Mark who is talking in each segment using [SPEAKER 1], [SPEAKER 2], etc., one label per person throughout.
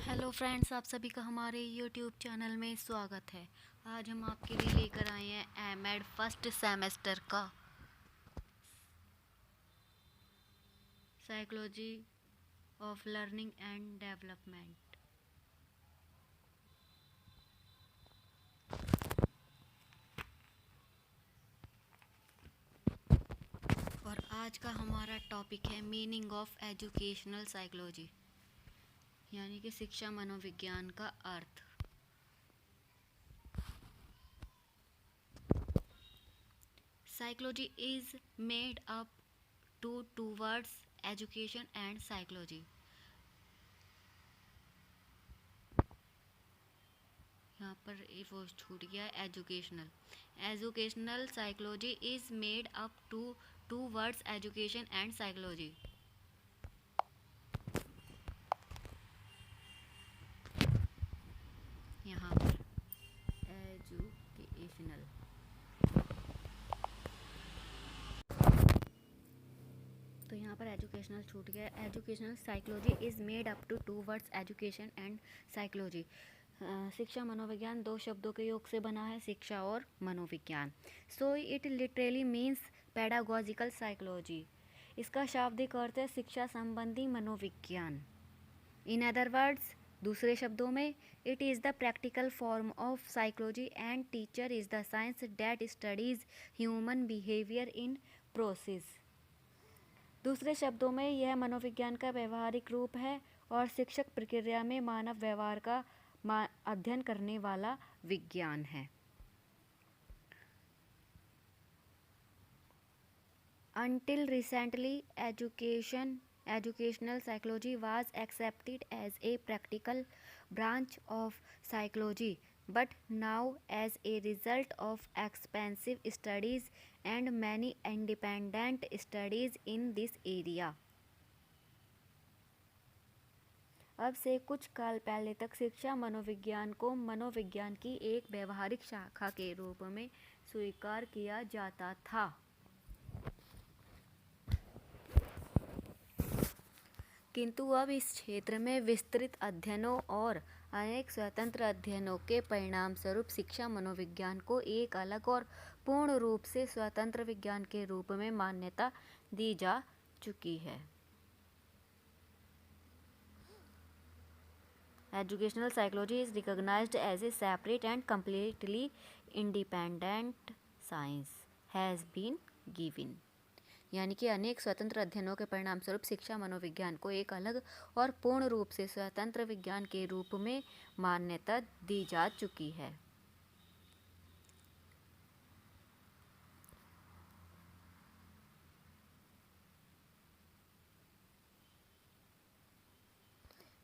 [SPEAKER 1] Hello friends, आप सभी का हमारे यूट्यूब चैनल में स्वागत है। आज हम आपके लिए लेकर आए हैं एमएड फर्स्ट सेमेस्टर का psychology of learning and development. और आज का हमारा टॉपिक है मीनिंग ऑफ एजुकेशनल साइकोलॉजी, यानी कि शिक्षा मनोविज्ञान का अर्थ। Psychology is made up two words, education and psychology. यहाँ पर वो छूट गया educational psychology is made up two words, education and psychology. यहाँ पर एजुकेशनल, तो यहाँ पर एजुकेशनल छूट गया। Educational psychology is made up two words, education and psychology. शिक्षा मनोविज्ञान दो शब्दों के योग से बना है, शिक्षा और मनोविज्ञान। So it literally means pedagogical psychology. इसका शाब्दिक अर्थ है शिक्षा संबंधी मनोविज्ञान। इन अदर वर्ड्स, दूसरे शब्दों में, it is the practical form of psychology and teacher is the science that studies human behaviour in process. दूसरे शब्दों में, यह मनोविज्ञान का व्यवहारिक रूप है और शिक्षक प्रक्रिया में मानव व्यवहार का अध्ययन करने वाला विज्ञान है। Until recently, educational psychology was accepted as a practical branch of psychology, but now, as a result of expansive studies and many independent studies in this area, अब से कुछ काल पहले तक शिक्षा मनोविज्ञान को मनोविज्ञान की एक व्यवहारिक शाखा के रूप में स्वीकार किया जाता था। किंतु अब इस क्षेत्र में विस्तृत अध्ययनों और अनेक स्वतंत्र अध्ययनों के परिणाम स्वरूप शिक्षा मनोविज्ञान को एक अलग और पूर्ण रूप से स्वतंत्र विज्ञान के रूप में मान्यता दी जा चुकी है। Educational psychology is recognized as a separate and completely independent science has been given. यानी कि अनेक स्वतंत्र अध्ययनों के परिणाम स्वरूप शिक्षा मनोविज्ञान को एक अलग और पूर्ण रूप से स्वतंत्र विज्ञान के रूप में मान्यता दी जा चुकी है।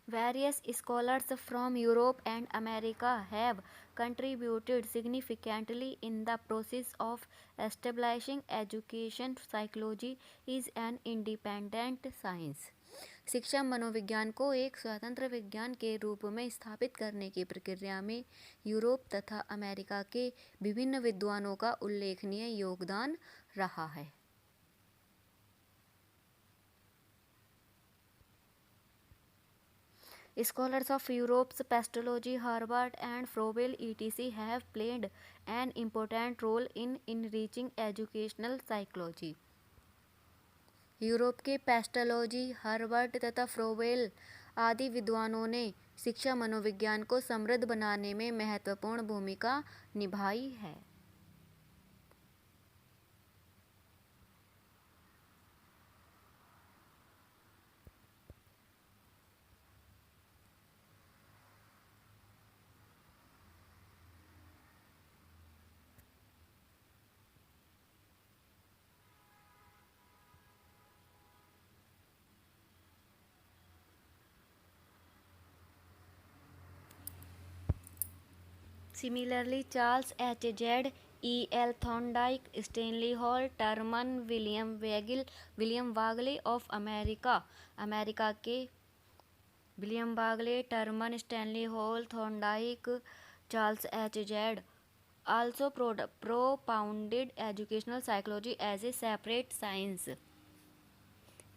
[SPEAKER 1] Various scholars from Europe and America have contributed significantly in the process of establishing education psychology is an independent science. शिक्षा मनोविज्ञान को एक स्वतंत्र विज्ञान के रूप में स्थापित करने की प्रक्रिया में यूरोप तथा अमेरिका के विभिन्न विद्वानों का उल्लेखनीय योगदान रहा है। Scholars of Europe's Pastology, Harvard and Froebel etc. have played an important role in enriching educational psychology. Europe के पेस्टोलॉजी, हार्वर्ड तथा फ्रोबेल आदि विद्वानों ने शिक्षा मनोविज्ञान को समृद्ध बनाने में महत्वपूर्ण भूमिका निभाई है। Similarly, Charles H. Z, E. L. Thorndike, Stanley Hall, Terman, William Bagley of America के William Bagley, Terman, Stanley Hall, Thorndike, Charles H Judd also propounded educational psychology as a separate science.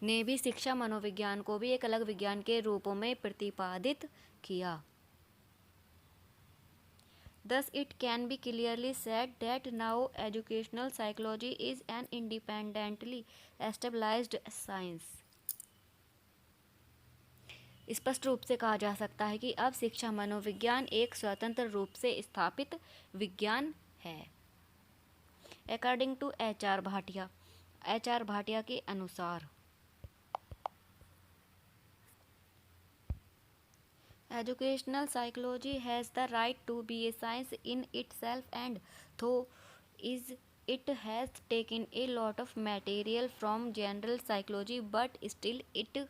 [SPEAKER 1] ने भी शिक्षा मनोविज्ञान को भी एक अलग विज्ञान के रूप में प्रतिपादित किया। Thus, it can be clearly said that now educational psychology is an independently established science. स्पष्ट रूप से कहा जा सकता है कि अब शिक्षा मनोविज्ञान एक स्वतंत्र रूप से स्थापित विज्ञान है। According to HR Bhatia, HR Bhatia के अनुसार educational psychology has the right to be a science in itself, and though it has taken a lot of material from general psychology, but still it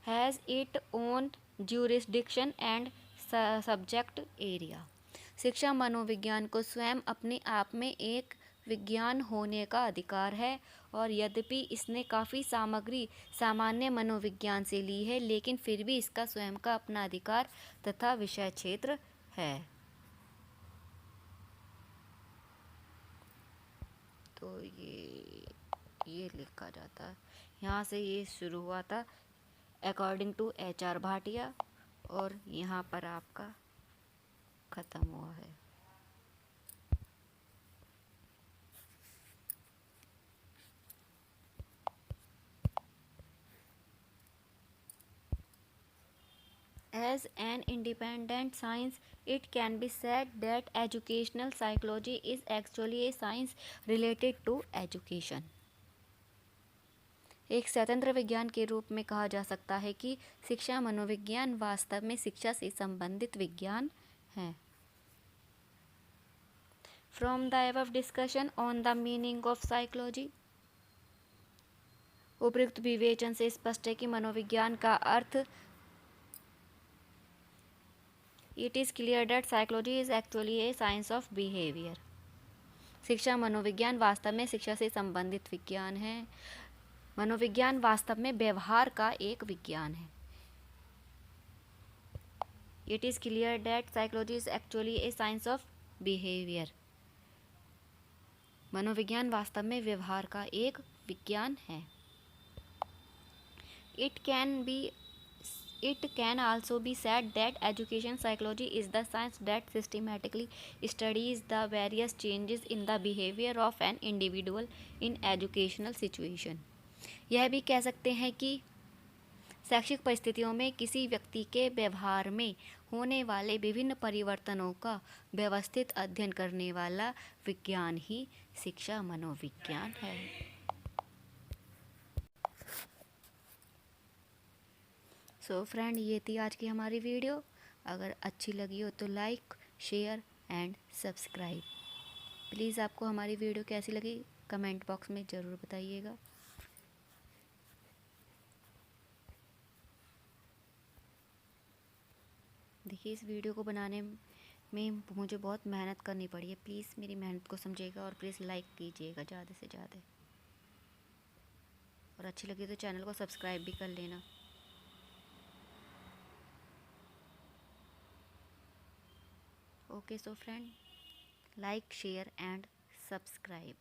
[SPEAKER 1] has its own jurisdiction and subject area. शिक्षा मनोविज्ञान को स्वयं अपने आप में एक विज्ञान होने का अधिकार है, और यद्यपि इसने काफ़ी सामग्री सामान्य मनोविज्ञान से ली है, लेकिन फिर भी इसका स्वयं का अपना अधिकार तथा विषय क्षेत्र है। तो ये लिखा जाता है, यहाँ से ये शुरू हुआ था अकॉर्डिंग टू HR भाटिया, और यहाँ पर आपका ख़त्म हुआ है। As an independent science, it can be said that educational psychology is actually a science related to education. एक स्वतंत्र विज्ञान के रूप में कहा जा सकता है कि शिक्षा मनोविज्ञान वास्तव में शिक्षा से संबंधित विज्ञान है। From the above discussion on the meaning of psychology, उपयुक्त विवेचन से स्पष्ट है कि मनोविज्ञान का अर्थ It is clear that psychology is actually a science of behavior. शिक्षा मनोविज्ञान वास्तव में शिक्षा से संबंधित विज्ञान है। मनोविज्ञान वास्तव में व्यवहार का एक विज्ञान है। It is clear that psychology is actually a science of behavior. मनोविज्ञान वास्तव में व्यवहार का एक विज्ञान है। It can also be said that education psychology is the science that systematically studies the various changes in the behavior of an individual in educational situation. यह भी कह सकते हैं कि शैक्षिक परिस्थितियों में किसी व्यक्ति के व्यवहार में होने वाले विभिन्न परिवर्तनों का व्यवस्थित अध्ययन करने वाला विज्ञान ही शिक्षा मनोविज्ञान है। सो फ्रेंड, ये थी आज की हमारी वीडियो। अगर अच्छी लगी हो तो like, share and subscribe. Please आपको हमारी वीडियो कैसी लगी कमेंट बॉक्स में ज़रूर बताइएगा। देखिए, इस वीडियो को बनाने में मुझे बहुत मेहनत करनी पड़ी है। प्लीज़ मेरी मेहनत को समझिएगा और प्लीज़ लाइक कीजिएगा ज़्यादा से ज़्यादा, और अच्छी लगी तो चैनल को सब्सक्राइब भी कर लेना। Okay, so friend, like, share and subscribe.